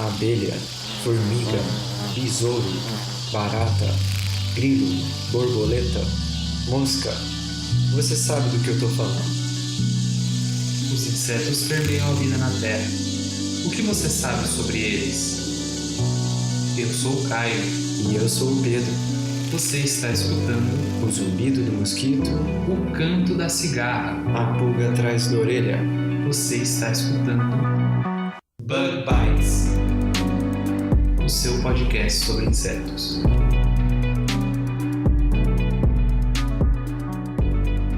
abelha, formiga, besouro, barata, grilo, borboleta, mosca. Você sabe do que eu tô falando. Os insetos permeiam a vida na Terra. O que você sabe sobre eles? Eu sou o Caio. E eu sou o Pedro. Você está escutando O zumbido do mosquito, o canto da cigarra. a pulga atrás da orelha. Você está escutando Bug Bites, o seu podcast sobre insetos.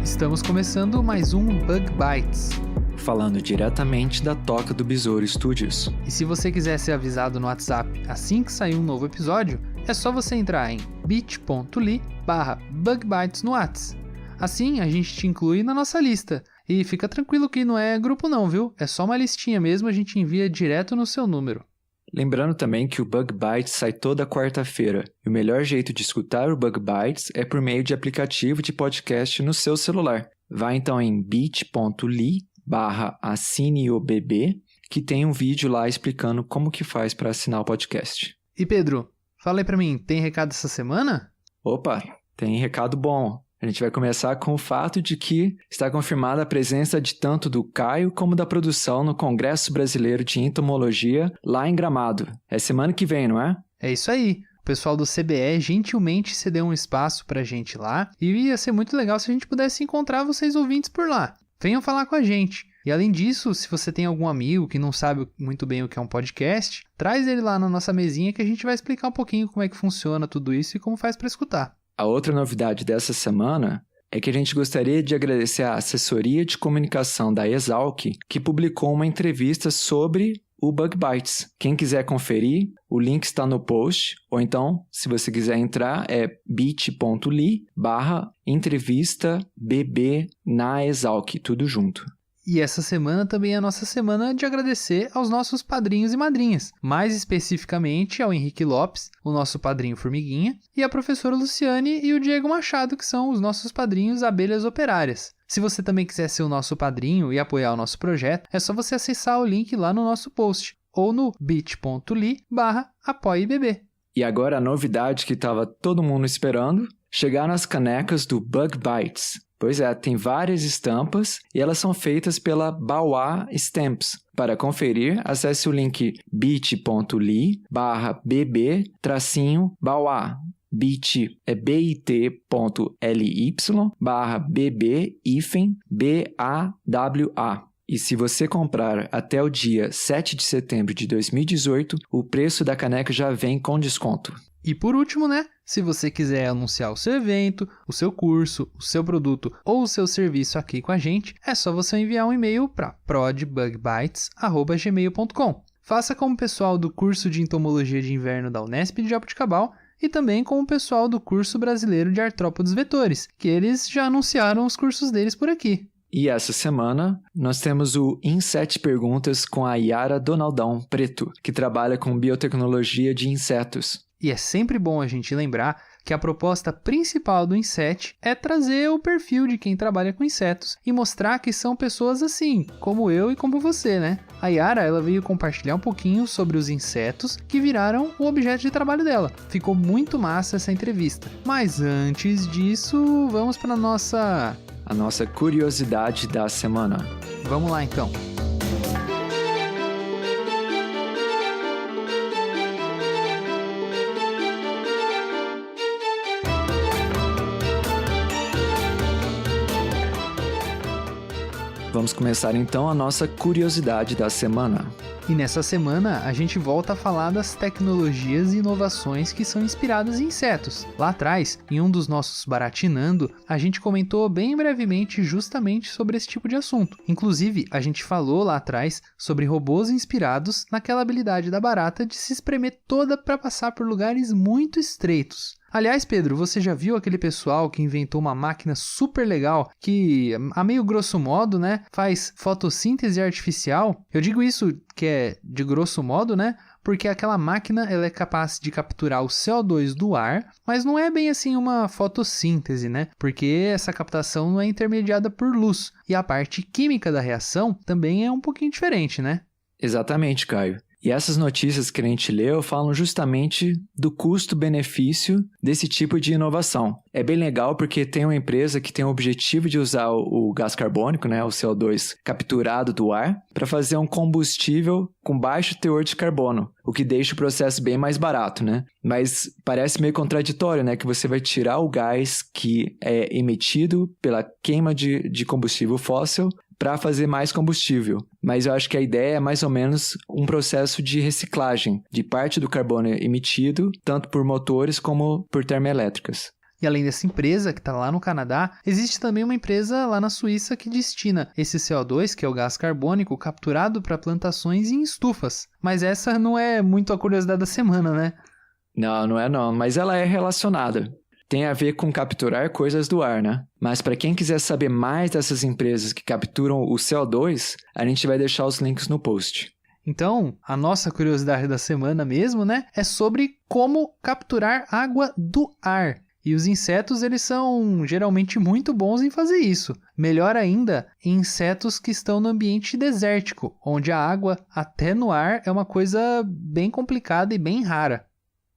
Estamos começando mais um Bug Bites. Falando diretamente da Toca do Besouro Studios. E se você quiser ser avisado no WhatsApp assim que sair um novo episódio, é só você entrar em bit.ly/bugbites no WhatsApp. Assim a gente te inclui na nossa lista. E fica tranquilo que não é grupo não, viu? É só uma listinha mesmo, a gente envia direto no seu número. Lembrando também que o Bug Bites sai toda quarta-feira. E o melhor jeito de escutar o Bug Bites é por meio de aplicativo de podcast no seu celular. Vá então em bit.ly/assineobb, que tem um vídeo lá explicando como que faz para assinar o podcast. E Pedro, fala aí pra mim, tem recado essa semana? Opa, tem recado bom. A gente vai começar com o fato de que está confirmada a presença de tanto do Caio como da produção no Congresso Brasileiro de Entomologia, lá em Gramado. É semana que vem, não é? É isso aí. O pessoal do CBE gentilmente cedeu um espaço pra gente lá e ia ser muito legal se a gente pudesse encontrar vocês ouvintes por lá. Venham falar com a gente. E além disso, se você tem algum amigo que não sabe muito bem o que é um podcast, traz ele lá na nossa mesinha que a gente vai explicar um pouquinho como é que funciona tudo isso e como faz para escutar. A outra novidade dessa semana é que a gente gostaria de agradecer à assessoria de comunicação da Exalc, que publicou uma entrevista sobre o Bug Bites. Quem quiser conferir, o link está no post, ou então, se você quiser entrar, é bit.ly/entrevista/bb na Exalc, tudo junto. E essa semana também é a nossa semana de agradecer aos nossos padrinhos e madrinhas, mais especificamente ao Henrique Lopes, o nosso padrinho Formiguinha, e a professora Luciane e o Diego Machado, que são os nossos padrinhos Abelhas Operárias. Se você também quiser ser o nosso padrinho e apoiar o nosso projeto, é só você acessar o link lá no nosso post, ou no bit.ly/apoiebb. E agora a novidade que estava todo mundo esperando, chegaram as canecas do Bug Bites. Pois é, tem várias estampas e elas são feitas pela Bauá Stamps. Para conferir, acesse o link bit.ly/bb-bauá. Bit é bit.ly/bb-BAWA. E se você comprar até o dia 7 de setembro de 2018, o preço da caneca já vem com desconto. E por último, né? Se você quiser anunciar o seu evento, o seu curso, o seu produto ou o seu serviço aqui com a gente, é só você enviar um e-mail para prodbugbites@gmail.com. Faça como o pessoal do curso de Entomologia de Inverno da Unesp de Jaboticabal e também com o pessoal do curso brasileiro de Artrópodes Vetores, que eles já anunciaram os cursos deles por aqui. E essa semana, nós temos o Em 7 Perguntas com a Yara Donaldão Preto, que trabalha com biotecnologia de insetos. E é sempre bom a gente lembrar que a proposta principal do Inset é trazer o perfil de quem trabalha com insetos e mostrar que são pessoas assim, como eu e como você, né? A Yara, ela veio compartilhar um pouquinho sobre os insetos que viraram o objeto de trabalho dela. Ficou muito massa essa entrevista. Mas antes disso, vamos para a nossa curiosidade da semana. Vamos lá então. Vamos começar então a nossa curiosidade da semana. E nessa semana a gente volta a falar das tecnologias e inovações que são inspiradas em insetos. Lá atrás, em um dos nossos Baratinando, a gente comentou bem brevemente justamente sobre esse tipo de assunto. Inclusive, a gente falou lá atrás sobre robôs inspirados naquela habilidade da barata de se espremer toda para passar por lugares muito estreitos. Aliás, Pedro, você já viu aquele pessoal que inventou uma máquina super legal que, a meio grosso modo, né, faz fotossíntese artificial? Eu digo isso que é de grosso modo, né, porque aquela máquina ela é capaz de capturar o CO2 do ar, mas não é bem assim uma fotossíntese, né, porque essa captação não é intermediada por luz, e a parte química da reação também é um pouquinho diferente, né? Exatamente, Caio. E essas notícias que a gente leu falam justamente do custo-benefício desse tipo de inovação. É bem legal porque tem uma empresa que tem o objetivo de usar o gás carbônico, né, o CO2 capturado do ar, para fazer um combustível com baixo teor de carbono, o que deixa o processo bem mais barato, né? Mas parece meio contraditório, né, que você vai tirar o gás que é emitido pela queima de combustível fóssil para fazer mais combustível. Mas eu acho que a ideia é mais ou menos um processo de reciclagem de parte do carbono emitido, tanto por motores como por termoelétricas. E além dessa empresa que está lá no Canadá, existe também uma empresa lá na Suíça que destina esse CO2, que é o gás carbônico, capturado para plantações em estufas. Mas essa não é muito a curiosidade da semana, né? Não é não, mas ela é relacionada. Tem a ver com capturar coisas do ar, né? Mas para quem quiser saber mais dessas empresas que capturam o CO2, a gente vai deixar os links no post. Então, a nossa curiosidade da semana mesmo, né, é sobre como capturar água do ar. E os insetos, eles são geralmente muito bons em fazer isso. Melhor ainda, em insetos que estão no ambiente desértico, onde a água, até no ar, é uma coisa bem complicada e bem rara.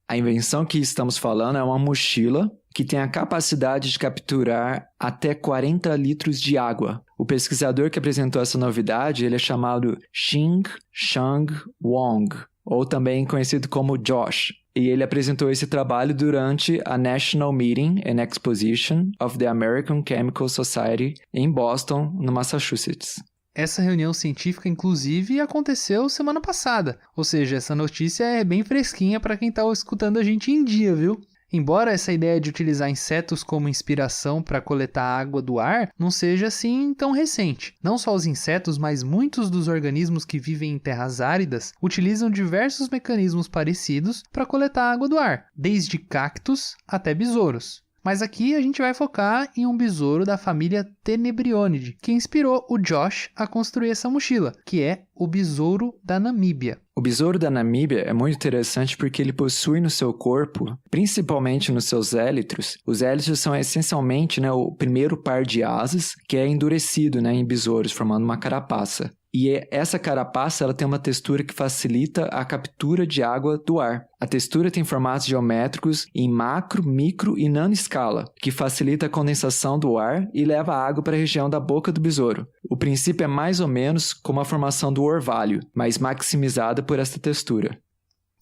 A invenção que estamos falando é uma mochila que tem a capacidade de capturar até 40 litros de água. O pesquisador que apresentou essa novidade, ele é chamado Xing-Shang Wang, ou também conhecido como Josh. E ele apresentou esse trabalho durante a National Meeting and Exposition of the American Chemical Society em Boston, no Massachusetts. Essa reunião científica, inclusive, aconteceu semana passada. Ou seja, essa notícia é bem fresquinha para quem está escutando a gente em dia, viu? Embora essa ideia de utilizar insetos como inspiração para coletar água do ar não seja assim tão recente. Não só os insetos, mas muitos dos organismos que vivem em terras áridas utilizam diversos mecanismos parecidos para coletar água do ar, desde cactos até besouros. Mas aqui a gente vai focar em um besouro da família Tenebrionidae, que inspirou o Josh a construir essa mochila, que é o besouro da Namíbia. O besouro da Namíbia é muito interessante porque ele possui no seu corpo, principalmente nos seus élitros, os élitros são essencialmente, né, o primeiro par de asas que é endurecido, né, em besouros, formando uma carapaça. E essa carapaça ela tem uma textura que facilita a captura de água do ar. A textura tem formatos geométricos em macro, micro e nano escala, que facilita a condensação do ar e leva a água para a região da boca do besouro. O princípio é mais ou menos como a formação do orvalho, mas maximizada por esta textura.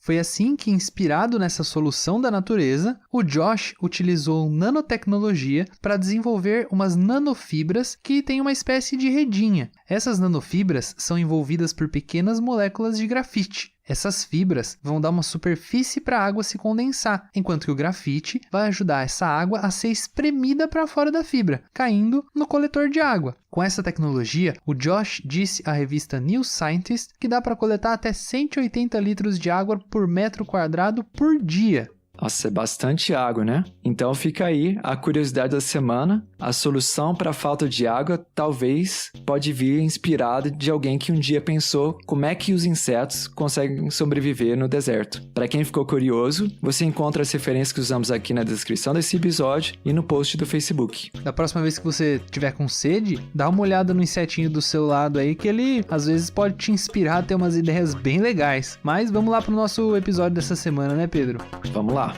Foi assim que, inspirado nessa solução da natureza, o Josh utilizou nanotecnologia para desenvolver umas nanofibras que têm uma espécie de redinha. Essas nanofibras são envolvidas por pequenas moléculas de grafite. Essas fibras vão dar uma superfície para a água se condensar, enquanto que o grafite vai ajudar essa água a ser espremida para fora da fibra, caindo no coletor de água. Com essa tecnologia, o Josh disse à revista New Scientist que dá para coletar até 180 litros de água por metro quadrado por dia. Nossa, é bastante água, né? Então fica aí a curiosidade da semana. A solução para a falta de água talvez pode vir inspirada de alguém que um dia pensou como é que os insetos conseguem sobreviver no deserto. Para quem ficou curioso, você encontra as referências que usamos aqui na descrição desse episódio e no post do Facebook. Da próxima vez que você tiver com sede, dá uma olhada no insetinho do seu lado aí, que ele às vezes pode te inspirar a ter umas ideias bem legais. Mas vamos lá pro nosso episódio dessa semana, né, Pedro? Vamos lá.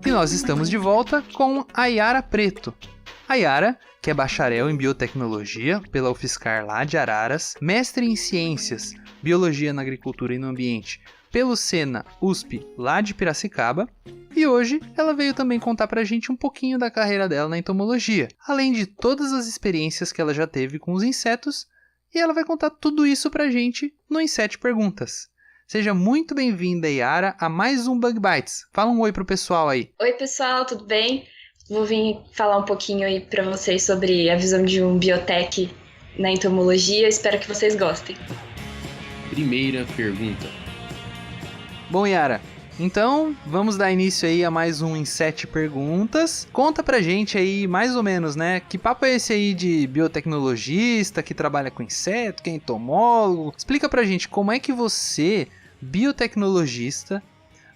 E nós estamos de volta com a Yara Preto. A Yara, que é bacharel em biotecnologia pela UFSCar lá de Araras, mestre em ciências, biologia na agricultura e no ambiente pelo Sena USP lá de Piracicaba, e hoje ela veio também contar pra gente um pouquinho da carreira dela na entomologia, além de todas as experiências que ela já teve com os insetos, e ela vai contar tudo isso pra gente no Inset Perguntas. Seja muito bem-vinda, Yara, a mais um Bug Bites. Fala um oi pro pessoal aí. Oi, pessoal, tudo bem? Vou vir falar um pouquinho aí pra vocês sobre a visão de um biotech na entomologia. Espero que vocês gostem. Primeira pergunta. Bom, Yara, Então, vamos dar início aí a mais um Em 7 Perguntas. Conta pra gente aí, mais ou menos, né? Que papo é esse aí de biotecnologista que trabalha com inseto, que é entomólogo? Explica pra gente como é que você, biotecnologista,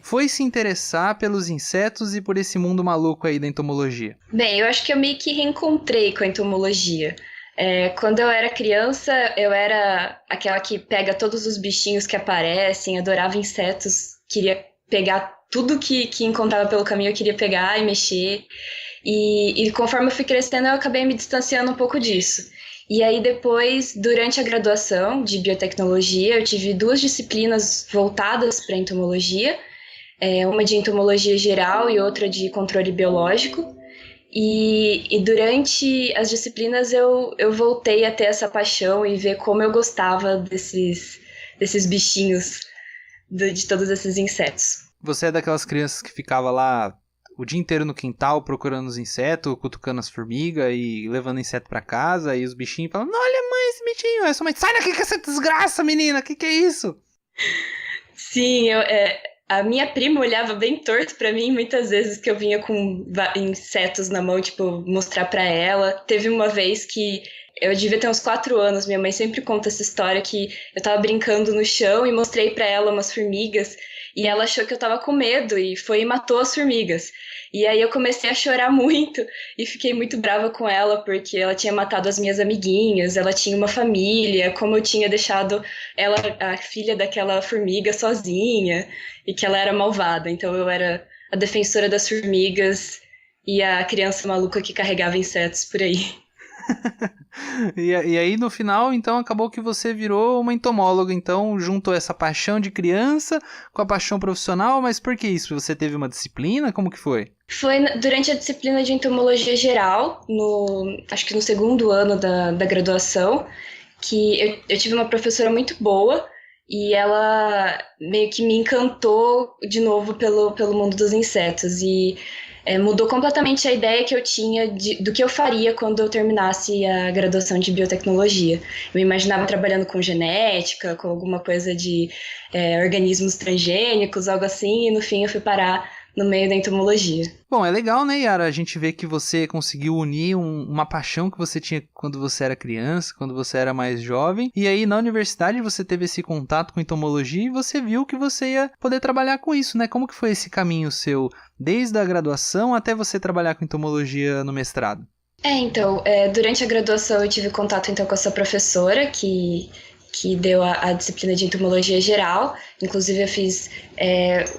foi se interessar pelos insetos e por esse mundo maluco aí da entomologia? Bem, eu acho que eu meio que reencontrei com a entomologia. Quando eu era criança, eu era aquela que pega todos os bichinhos que aparecem, adorava insetos, queria pegar tudo que encontrava pelo caminho, eu queria pegar e mexer. E conforme eu fui crescendo, eu acabei me distanciando um pouco disso. E aí depois, durante a graduação de biotecnologia, eu tive 2 disciplinas voltadas para entomologia, uma de entomologia geral e outra de controle biológico. E durante as disciplinas eu voltei a ter essa paixão e ver como eu gostava desses bichinhos, de todos esses insetos. Você é daquelas crianças que ficava lá o dia inteiro no quintal procurando os insetos, cutucando as formigas e levando inseto pra casa, e os bichinhos falando, olha mãe, esse bichinho, é sua mãe, sai daqui com essa desgraça, menina, que é isso? Sim, a minha prima olhava bem torto pra mim muitas vezes que eu vinha com insetos na mão, tipo, mostrar pra ela. Teve uma vez que eu devia ter uns 4 anos, minha mãe sempre conta essa história que eu tava brincando no chão e mostrei pra ela umas formigas e ela achou que eu tava com medo e foi e matou as formigas. E aí eu comecei a chorar muito e fiquei muito brava com ela porque ela tinha matado as minhas amiguinhas, ela tinha uma família, como eu tinha deixado ela, a filha daquela formiga, sozinha e que ela era malvada. Então eu era a defensora das formigas e a criança maluca que carregava insetos por aí. E aí no final, então, acabou que você virou uma entomóloga, então juntou essa paixão de criança com a paixão profissional, mas por que isso? Você teve uma disciplina? Como que foi? Foi durante a disciplina de entomologia geral, acho que no 2º ano da graduação, que eu tive uma professora muito boa e ela meio que me encantou de novo pelo mundo dos insetos e mudou completamente a ideia que eu tinha do que eu faria quando eu terminasse a graduação de biotecnologia. Eu me imaginava trabalhando com genética, com alguma coisa de organismos transgênicos, algo assim, e no fim eu fui parar no meio da entomologia. Bom, é legal, né, Yara? A gente vê que você conseguiu unir uma paixão que você tinha quando você era criança, quando você era mais jovem. E aí, na universidade, você teve esse contato com entomologia e você viu que você ia poder trabalhar com isso, né? Como que foi esse caminho seu, desde a graduação até você trabalhar com entomologia no mestrado? Então, durante a graduação eu tive contato então com essa professora que deu a disciplina de entomologia geral. Inclusive eu fiz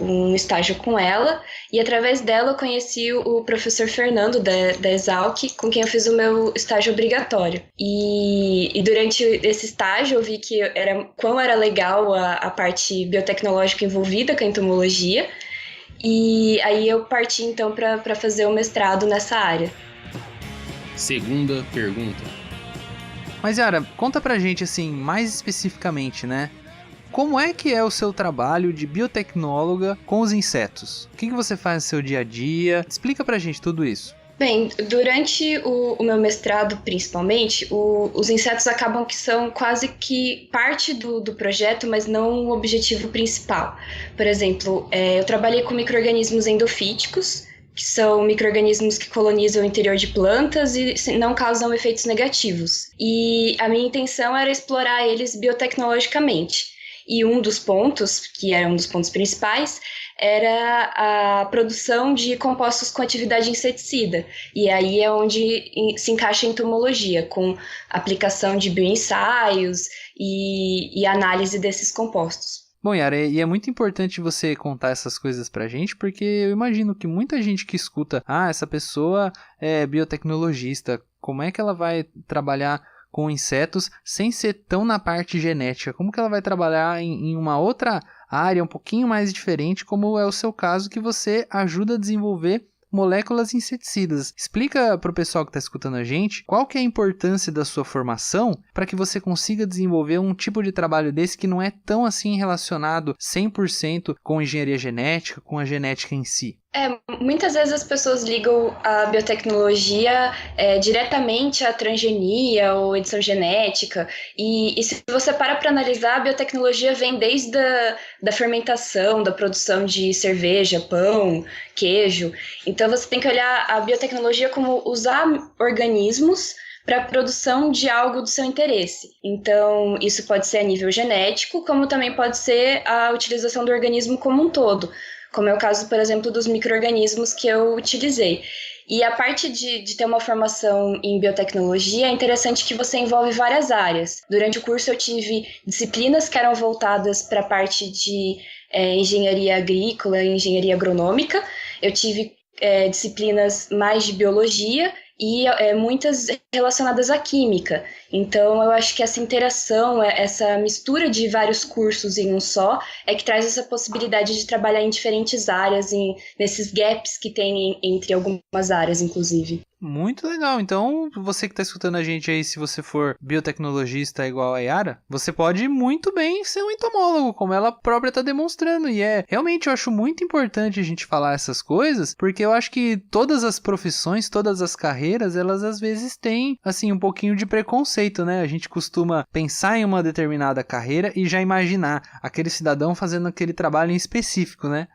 um estágio com ela e através dela eu conheci o professor Fernando da Exalc, com quem eu fiz o meu estágio obrigatório. E durante esse estágio eu vi que quão era legal a parte biotecnológica envolvida com a entomologia e aí eu parti então para fazer o mestrado nessa área. Segunda pergunta. Mas, Yara, conta pra gente, assim, mais especificamente, né? Como é que é o seu trabalho de biotecnóloga com os insetos? O que você faz no seu dia a dia? Explica pra gente tudo isso. Bem, durante o meu mestrado, principalmente, os insetos acabam que são quase que parte do projeto, mas não o objetivo principal. Por exemplo, eu trabalhei com micro-organismos endofíticos, que são micro-organismos que colonizam o interior de plantas e não causam efeitos negativos. E a minha intenção era explorar eles biotecnologicamente. E um dos pontos, que era um dos pontos principais, era a produção de compostos com atividade inseticida. E aí é onde se encaixa a entomologia, com aplicação de bioensaios e análise desses compostos. Bom, Yara, e é muito importante você contar essas coisas pra gente, porque eu imagino que muita gente que escuta, essa pessoa é biotecnologista, como é que ela vai trabalhar com insetos sem ser tão na parte genética? Como que ela vai trabalhar em uma outra área um pouquinho mais diferente, como é o seu caso, que você ajuda a desenvolver moléculas inseticidas? Explica para o pessoal que está escutando a gente qual que é a importância da sua formação para que você consiga desenvolver um tipo de trabalho desse que não é tão assim relacionado 100% com engenharia genética, com a genética em si. Muitas vezes as pessoas ligam a biotecnologia diretamente à transgenia ou edição genética, e se você para analisar, a biotecnologia vem desde da fermentação, da produção de cerveja, pão, queijo. Então você tem que olhar a biotecnologia como usar organismos para a produção de algo do seu interesse. Então, isso pode ser a nível genético, como também pode ser a utilização do organismo como um todo, como é o caso, por exemplo, dos micro-organismos que eu utilizei. E a parte de ter uma formação em biotecnologia é interessante que você envolve várias áreas. Durante o curso eu tive disciplinas que eram voltadas para a parte de engenharia agrícola e engenharia agronômica. Eu tive disciplinas mais de biologia e muitas relacionadas à química. Então, eu acho que essa interação, essa mistura de vários cursos em um só, é que traz essa possibilidade de trabalhar em diferentes áreas, nesses gaps que tem entre algumas áreas, inclusive. Muito legal. Então, você que está escutando a gente aí, se você for biotecnologista igual a Yara, você pode muito bem ser um entomólogo, como ela própria está demonstrando. E realmente eu acho muito importante a gente falar essas coisas, porque eu acho que todas as profissões, todas as carreiras, elas às vezes têm, assim, um pouquinho de preconceito, né? A gente costuma pensar em uma determinada carreira e já imaginar aquele cidadão fazendo aquele trabalho em específico, né?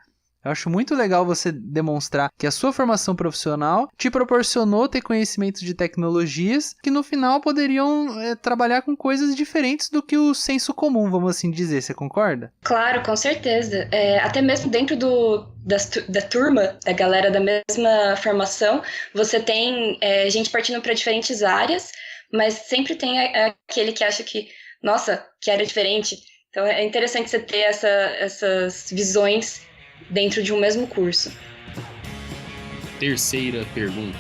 Eu acho muito legal você demonstrar que a sua formação profissional te proporcionou ter conhecimentos de tecnologias que no final poderiam trabalhar com coisas diferentes do que o senso comum, vamos assim dizer. Você concorda? Claro, com certeza. Até mesmo dentro da turma, da galera da mesma formação, você tem gente partindo para diferentes áreas, mas sempre tem aquele que acha que, nossa, que era diferente. Então é interessante você ter essas visões dentro de um mesmo curso. Terceira pergunta.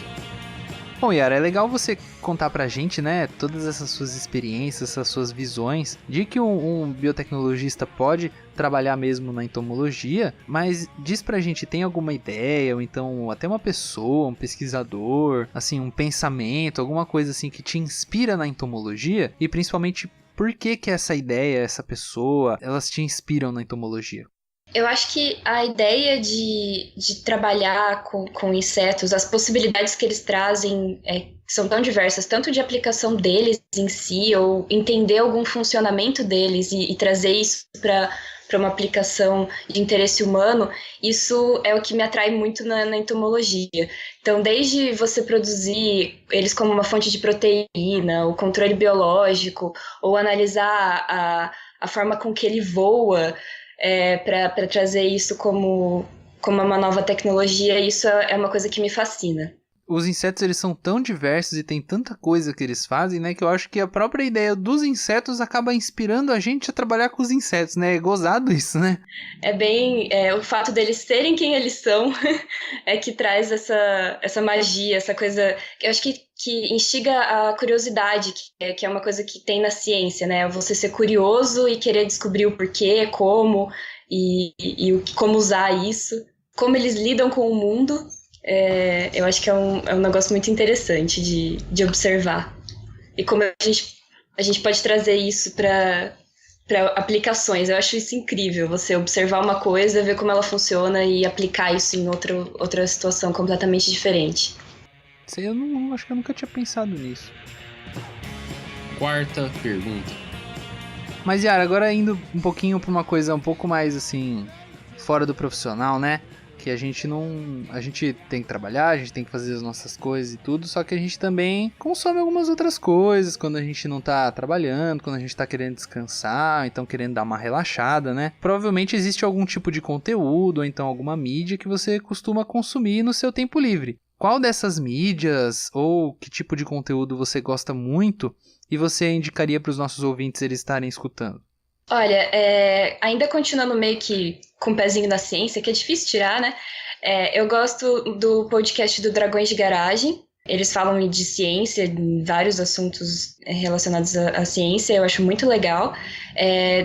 Bom, Yara, é legal você contar pra gente, né, todas essas suas experiências, essas suas visões de que um biotecnologista pode trabalhar mesmo na entomologia, mas diz pra gente, tem alguma ideia, ou então até uma pessoa, um pesquisador, assim, um pensamento, alguma coisa assim que te inspira na entomologia? E principalmente, por que essa ideia, essa pessoa, elas te inspiram na entomologia? Eu acho que a ideia de trabalhar com insetos, as possibilidades que eles trazem são tão diversas, tanto de aplicação deles em si, ou entender algum funcionamento deles e trazer isso para uma aplicação de interesse humano, isso é o que me atrai muito na entomologia. Então, desde você produzir eles como uma fonte de proteína, o controle biológico, ou analisar a forma com que ele voa, para trazer isso como uma nova tecnologia, isso é uma coisa que me fascina. Os insetos, eles são tão diversos e tem tanta coisa que eles fazem, né, que eu acho que a própria ideia dos insetos acaba inspirando a gente a trabalhar com os insetos, né? É gozado isso, né? É bem... o fato deles serem quem eles são é que traz essa magia, essa coisa... Eu acho que instiga a curiosidade, que é uma coisa que tem na ciência, né? Você ser curioso e querer descobrir o porquê, como, e como usar isso, como eles lidam com o mundo. Eu acho que é um negócio muito interessante de observar. E como a gente pode trazer isso para aplicações. Eu acho isso incrível, você observar uma coisa, ver como ela funciona e aplicar isso em outra situação completamente diferente. Eu não acho que eu nunca tinha pensado nisso. Quarta pergunta. Mas, Yara, agora indo um pouquinho pra uma coisa um pouco mais, assim, fora do profissional, né? Que a gente tem que trabalhar, a gente tem que fazer as nossas coisas e tudo, só que a gente também consome algumas outras coisas quando a gente não tá trabalhando, quando a gente tá querendo descansar, então querendo dar uma relaxada, né? Provavelmente existe algum tipo de conteúdo, ou então alguma mídia que você costuma consumir no seu tempo livre. Qual dessas mídias ou que tipo de conteúdo você gosta muito e você indicaria para os nossos ouvintes eles estarem escutando? Olha, ainda continuando meio que com o pezinho na ciência, que é difícil tirar, né? Eu gosto do podcast do Dragões de Garagem. Eles falam de ciência, vários assuntos relacionados à ciência, eu acho muito legal.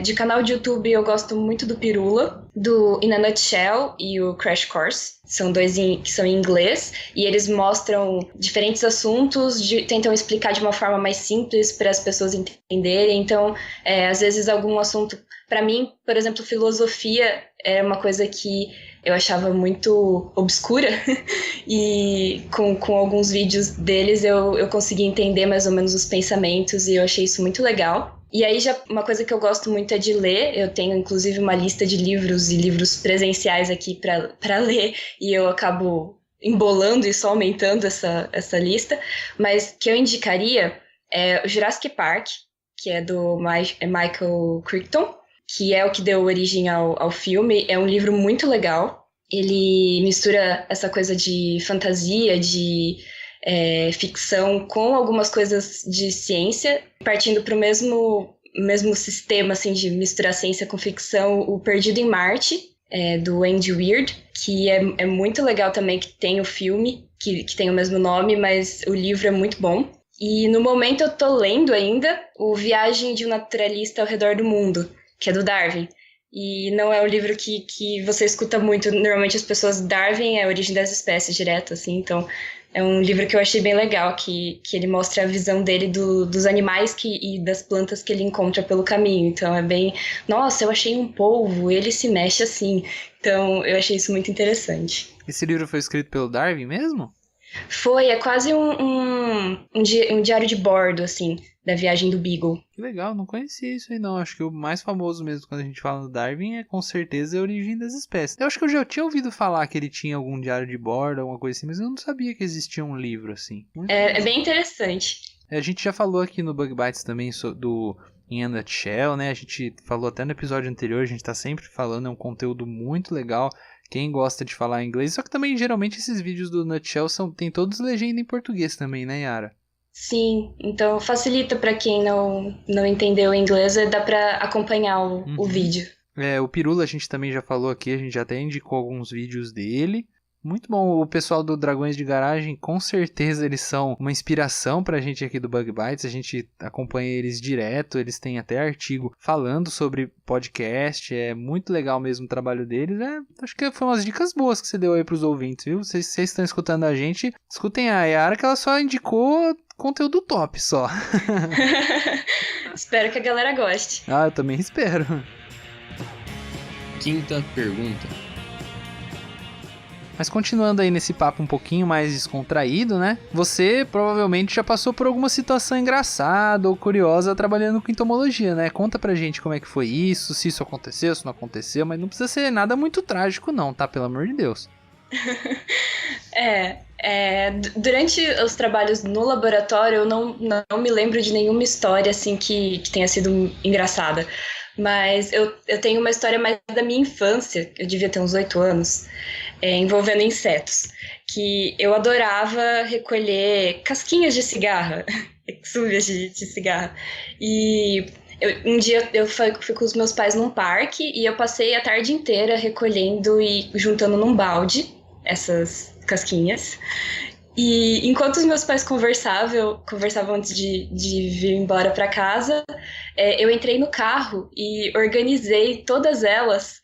De canal de YouTube eu gosto muito do Pirula, do In a Nutshell e o Crash Course. São dois que são em inglês e eles mostram diferentes assuntos, tentam explicar de uma forma mais simples para as pessoas entenderem. Então, às vezes algum assunto... Para mim, por exemplo, filosofia é uma coisa que eu achava muito obscura. E com alguns vídeos deles eu consegui entender mais ou menos os pensamentos e eu achei isso muito legal. E aí, já uma coisa que eu gosto muito é de ler. Eu tenho, inclusive, uma lista de livros e livros presenciais aqui para ler. E eu acabo embolando e só aumentando essa lista. Mas que eu indicaria é o Jurassic Park, que é do Michael Crichton, que é o que deu origem ao filme. É um livro muito legal. Ele mistura essa coisa de fantasia, de ficção com algumas coisas de ciência, partindo para o mesmo sistema assim, de misturar ciência com ficção, o Perdido em Marte, do Andy Weir, que é muito legal também, que tem o filme, que tem o mesmo nome, mas o livro é muito bom. E no momento eu tô lendo ainda o Viagem de um Naturalista ao Redor do Mundo, que é do Darwin. E não é um livro que você escuta muito. Normalmente as pessoas, Darwin é a origem das espécies direto, assim, então é um livro que eu achei bem legal, que ele mostra a visão dele dos animais e das plantas que ele encontra pelo caminho. Então é bem, nossa, eu achei um polvo, ele se mexe assim. Então eu achei isso muito interessante. Esse livro foi escrito pelo Darwin mesmo? É quase um diário de bordo, assim, da viagem do Beagle. Que legal, não conhecia isso aí não. Acho que o mais famoso mesmo quando a gente fala do Darwin é com certeza a origem das espécies. Eu acho que eu já tinha ouvido falar que ele tinha algum diário de bordo, alguma coisa assim, mas eu não sabia que existia um livro assim. É bem interessante. A gente já falou aqui no Bug Bites também do In a Nutshell, né? A gente falou até no episódio anterior, a gente tá sempre falando, é um conteúdo muito legal. Quem gosta de falar inglês, só que também geralmente esses vídeos do Nutshell tem todos legenda em português também, né, Yara? Sim, então facilita para quem não entendeu o inglês, dá para acompanhar o vídeo. O Pirula a gente também já falou aqui, a gente já até indicou alguns vídeos dele. Muito bom, o pessoal do Dragões de Garagem, com certeza eles são uma inspiração pra gente aqui do Bug Bites, a gente acompanha eles direto, eles têm até artigo falando sobre podcast, é muito legal mesmo o trabalho deles, acho que foi umas dicas boas que você deu aí pros ouvintes, viu? Vocês estão escutando a gente, escutem a Yara que ela só indicou conteúdo top só. Espero que a galera goste. Eu também espero. Quinta pergunta. Mas continuando aí nesse papo um pouquinho mais descontraído, né? Você provavelmente já passou por alguma situação engraçada ou curiosa trabalhando com entomologia, né? Conta pra gente como é que foi isso, se isso aconteceu, se não aconteceu, mas não precisa ser nada muito trágico não, tá? Pelo amor de Deus. Durante os trabalhos no laboratório, eu não me lembro de nenhuma história assim que tenha sido engraçada. Mas eu tenho uma história mais da minha infância, eu devia ter uns 8 anos, envolvendo insetos, que eu adorava recolher casquinhas de cigarra, súvias de cigarra. E um dia eu fui com os meus pais num parque e eu passei a tarde inteira recolhendo e juntando num balde essas casquinhas. E enquanto os meus pais conversavam antes de vir embora para casa, eu entrei no carro e organizei todas elas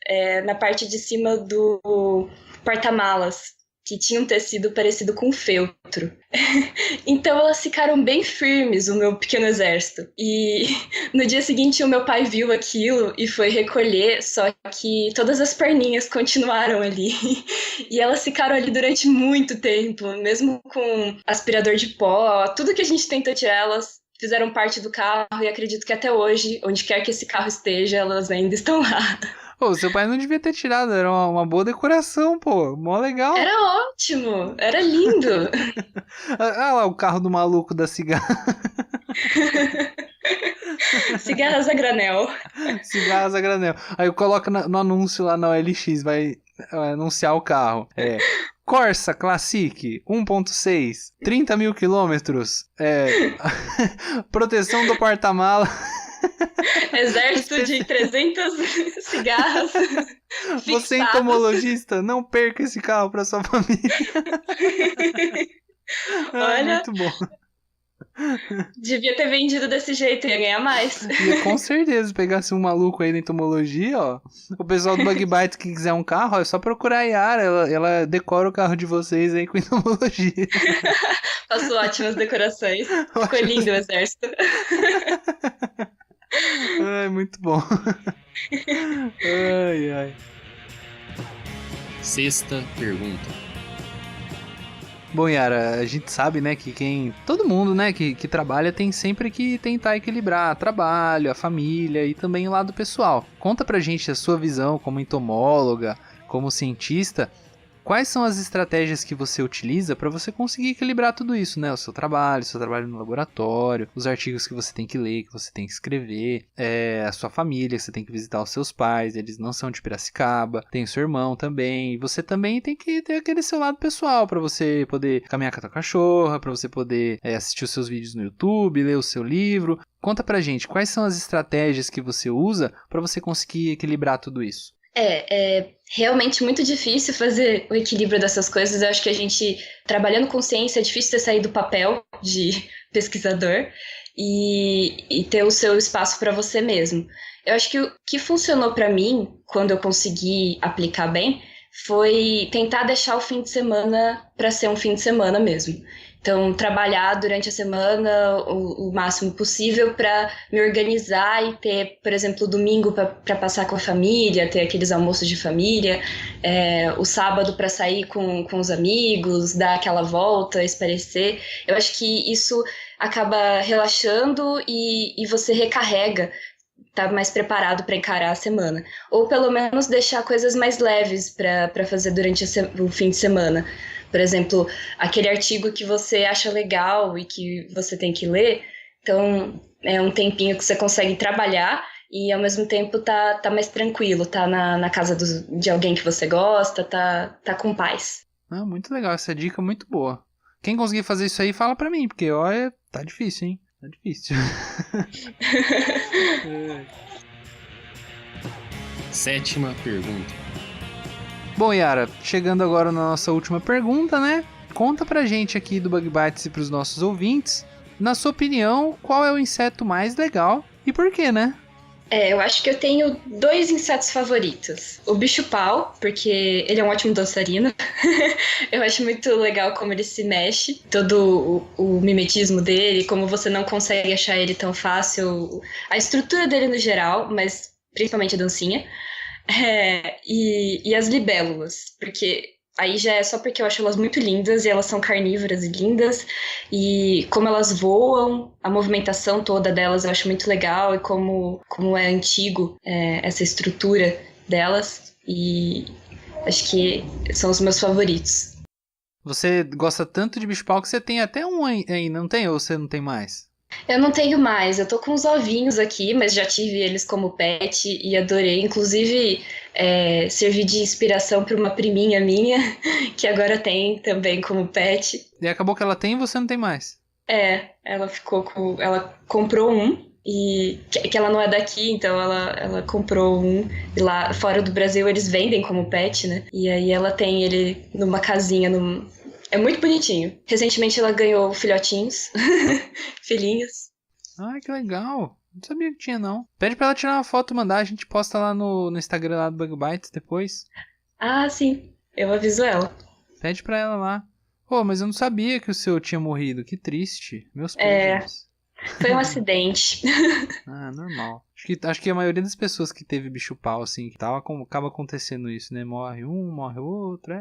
na parte de cima do porta-malas, que tinha um tecido parecido com feltro. Então elas ficaram bem firmes, o meu pequeno exército. E no dia seguinte o meu pai viu aquilo e foi recolher, só que todas as perninhas continuaram ali. E elas ficaram ali durante muito tempo, mesmo com aspirador de pó, tudo que a gente tentou tirar, elas fizeram parte do carro e acredito que até hoje, onde quer que esse carro esteja, elas ainda estão lá. Pô, seu pai não devia ter tirado, era uma boa decoração, pô, mó legal. Era ótimo, era lindo. Ah lá, o carro do maluco da cigarra. Cigarras a granel. Cigarras a granel. Aí coloca no anúncio lá na OLX, vai anunciar o carro. Corsa Classic 1.6, 30 mil quilômetros. Proteção do porta-mala. Exército de 300 cigarras. Você é entomologista, não perca esse carro para sua família. Olha, muito bom. Devia ter vendido desse jeito, ia ganhar mais. Ia com certeza, pegasse um maluco aí da entomologia, ó. O pessoal do Bug Bites que quiser um carro, ó, é só procurar a Yara, ela decora o carro de vocês aí com entomologia. Faço ótimas decorações. Ficou lindo o exército. Ai, muito bom. Ai. Sexta pergunta. Bom, Yara, a gente sabe, né, que todo mundo, né, que trabalha tem sempre que tentar equilibrar trabalho, a família e também o lado pessoal. Conta pra gente a sua visão como entomóloga, como cientista. Quais são as estratégias que você utiliza para você conseguir equilibrar tudo isso, né? O seu trabalho no laboratório, os artigos que você tem que ler, que você tem que escrever, a sua família, que você tem que visitar os seus pais, eles não são de Piracicaba, tem o seu irmão também, e você também tem que ter aquele seu lado pessoal para você poder caminhar com a tua cachorra, para você poder assistir os seus vídeos no YouTube, ler o seu livro. Conta pra gente, quais são as estratégias que você usa para você conseguir equilibrar tudo isso? É realmente muito difícil fazer o equilíbrio dessas coisas. Eu acho que a gente, trabalhando com ciência, é difícil ter saído do papel de pesquisador e ter o seu espaço para você mesmo. Eu acho que o que funcionou para mim, quando eu consegui aplicar bem, foi tentar deixar o fim de semana para ser um fim de semana mesmo. Então, trabalhar durante a semana o máximo possível para me organizar e ter, por exemplo, o domingo para passar com a família, ter aqueles almoços de família, o sábado para sair com os amigos, dar aquela volta, espairecer. Eu acho que isso acaba relaxando e você recarrega, tá mais preparado para encarar a semana. Ou pelo menos deixar coisas mais leves para fazer durante o fim de semana. Por exemplo, aquele artigo que você acha legal e que você tem que ler, então é um tempinho que você consegue trabalhar e ao mesmo tempo tá mais tranquilo, tá na casa de alguém que você gosta, tá com paz. Ah, muito legal, essa dica é muito boa. Quem conseguir fazer isso aí, fala pra mim, porque olha, tá difícil, hein? Tá difícil. Sétima pergunta. Bom, Yara, chegando agora na nossa última pergunta, né? Conta pra gente aqui do Bug Bites e pros nossos ouvintes, na sua opinião, qual é o inseto mais legal e por quê, né? Eu acho que eu tenho 2 insetos favoritos. O bicho-pau, porque ele é um ótimo dançarino. Eu acho muito legal como ele se mexe, todo o mimetismo dele, como você não consegue achar ele tão fácil. A estrutura dele no geral, mas principalmente a dancinha. E as libélulas, porque aí já é só porque eu acho elas muito lindas e elas são carnívoras e lindas, e como elas voam, a movimentação toda delas eu acho muito legal, e como é antigo essa estrutura delas, e acho que são os meus favoritos. Você gosta tanto de bicho-pau que você tem até um aí, não tem? Ou você não tem mais? Eu não tenho mais, eu tô com uns ovinhos aqui, mas já tive eles como pet e adorei. Inclusive, servi de inspiração para uma priminha minha, que agora tem também como pet. E acabou que ela tem e você não tem mais? Ela ela comprou um, e que ela não é daqui, então ela comprou um. E lá fora do Brasil eles vendem como pet, né? E aí ela tem ele numa casinha, É muito bonitinho. Recentemente ela ganhou filhotinhos, filhinhos. Ai, que legal. Não sabia que tinha, não. Pede pra ela tirar uma foto e mandar, a gente posta lá no Instagram lá do Bug Bites depois. Ah, sim. Eu aviso ela. Pede pra ela lá. Pô, mas eu não sabia que o seu tinha morrido. Que triste. Meus pêsames. Foi um acidente. Ah, normal. Acho que a maioria das pessoas que teve bicho-pau, assim, que tal, acaba acontecendo isso, né? Morre um, morre o outro,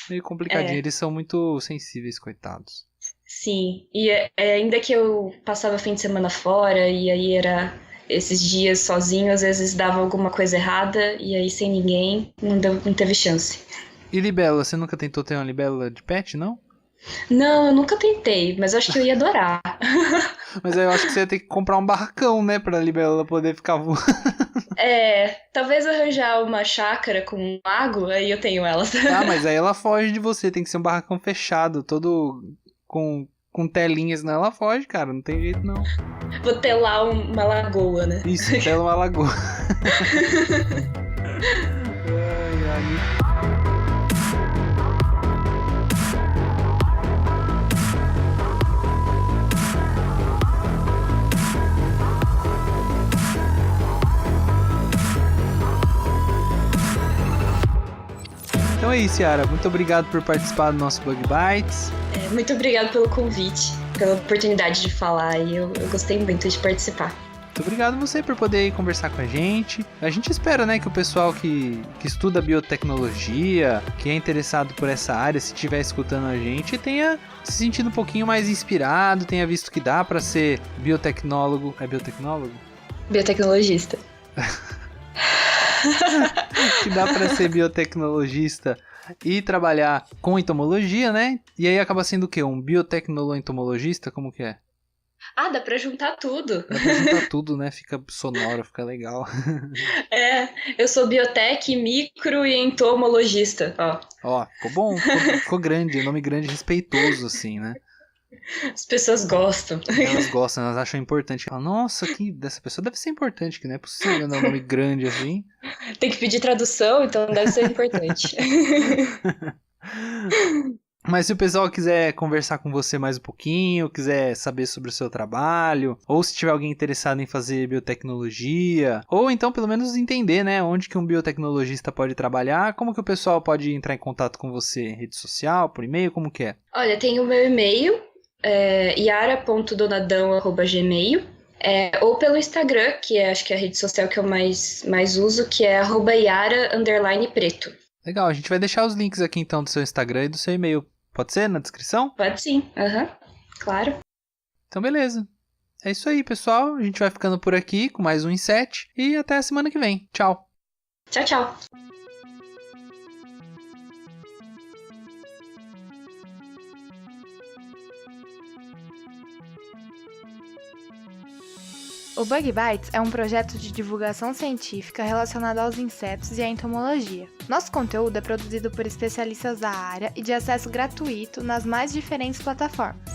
meio complicadinho, eles são muito sensíveis, coitados. Sim, e ainda que eu passava fim de semana fora, e aí era esses dias sozinho, às vezes dava alguma coisa errada, e aí sem ninguém, não teve chance. E libélula, você nunca tentou ter uma libélula de pet, não? Não, eu nunca tentei, mas eu acho que eu ia adorar. Mas aí eu acho que você ia ter que comprar um barracão, né, pra libélula poder ficar voando. Talvez arranjar uma chácara com um lago, aí eu tenho elas. Ah, mas aí ela foge de você, tem que ser um barracão fechado, todo com telinhas, né? Ela foge, cara, não tem jeito não. Vou ter lá uma lagoa, né? Isso, tela uma lagoa. Ai. Então é isso, Yara. Muito obrigado por participar do nosso Bug Bites. Muito obrigado pelo convite, pela oportunidade de falar, e eu gostei muito de participar. Muito obrigado você por poder ir conversar com a gente. A gente espera, né, que o pessoal que estuda biotecnologia, que é interessado por essa área, se estiver escutando a gente, tenha se sentido um pouquinho mais inspirado, tenha visto que dá para ser biotecnólogo. É biotecnólogo? Biotecnologista. Que dá para ser biotecnologista e trabalhar com entomologia, né? E aí acaba sendo o quê? Um biotecnolo-entomologista? Como que é? Ah, dá pra juntar tudo. Dá pra juntar tudo, né? Fica sonoro, fica legal. Eu sou biotec, micro e entomologista, ó. Ó, ficou bom, ficou grande, nome grande, respeitoso, assim, né? As pessoas gostam. Elas gostam, elas acham importante. Falam, nossa, que dessa pessoa deve ser importante, que não é possível dar um nome grande assim. Tem que pedir tradução, então deve ser importante. Mas se o pessoal quiser conversar com você mais um pouquinho, quiser saber sobre o seu trabalho, ou se tiver alguém interessado em fazer biotecnologia, ou então pelo menos entender, né, onde que um biotecnologista pode trabalhar, como que o pessoal pode entrar em contato com você? Rede social, por e-mail, como que é? Olha, tem o meu e-mail, yara.donadão@gmail, ou pelo Instagram, que acho que é a rede social que eu mais uso, que é @yara_preto. Legal, a gente vai deixar os links aqui então do seu Instagram e do seu e-mail. Pode ser na descrição? Pode sim, claro. Então beleza. É isso aí, pessoal. A gente vai ficando por aqui com mais um Inset e até a semana que vem. Tchau. Tchau, tchau. O Bug Bites é um projeto de divulgação científica relacionado aos insetos e à entomologia. Nosso conteúdo é produzido por especialistas da área e de acesso gratuito nas mais diferentes plataformas.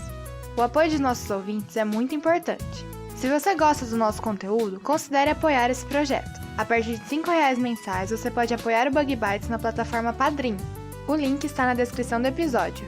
O apoio de nossos ouvintes é muito importante. Se você gosta do nosso conteúdo, considere apoiar esse projeto. A partir de R$5 mensais, você pode apoiar o Bug Bites na plataforma Padrim. O link está na descrição do episódio.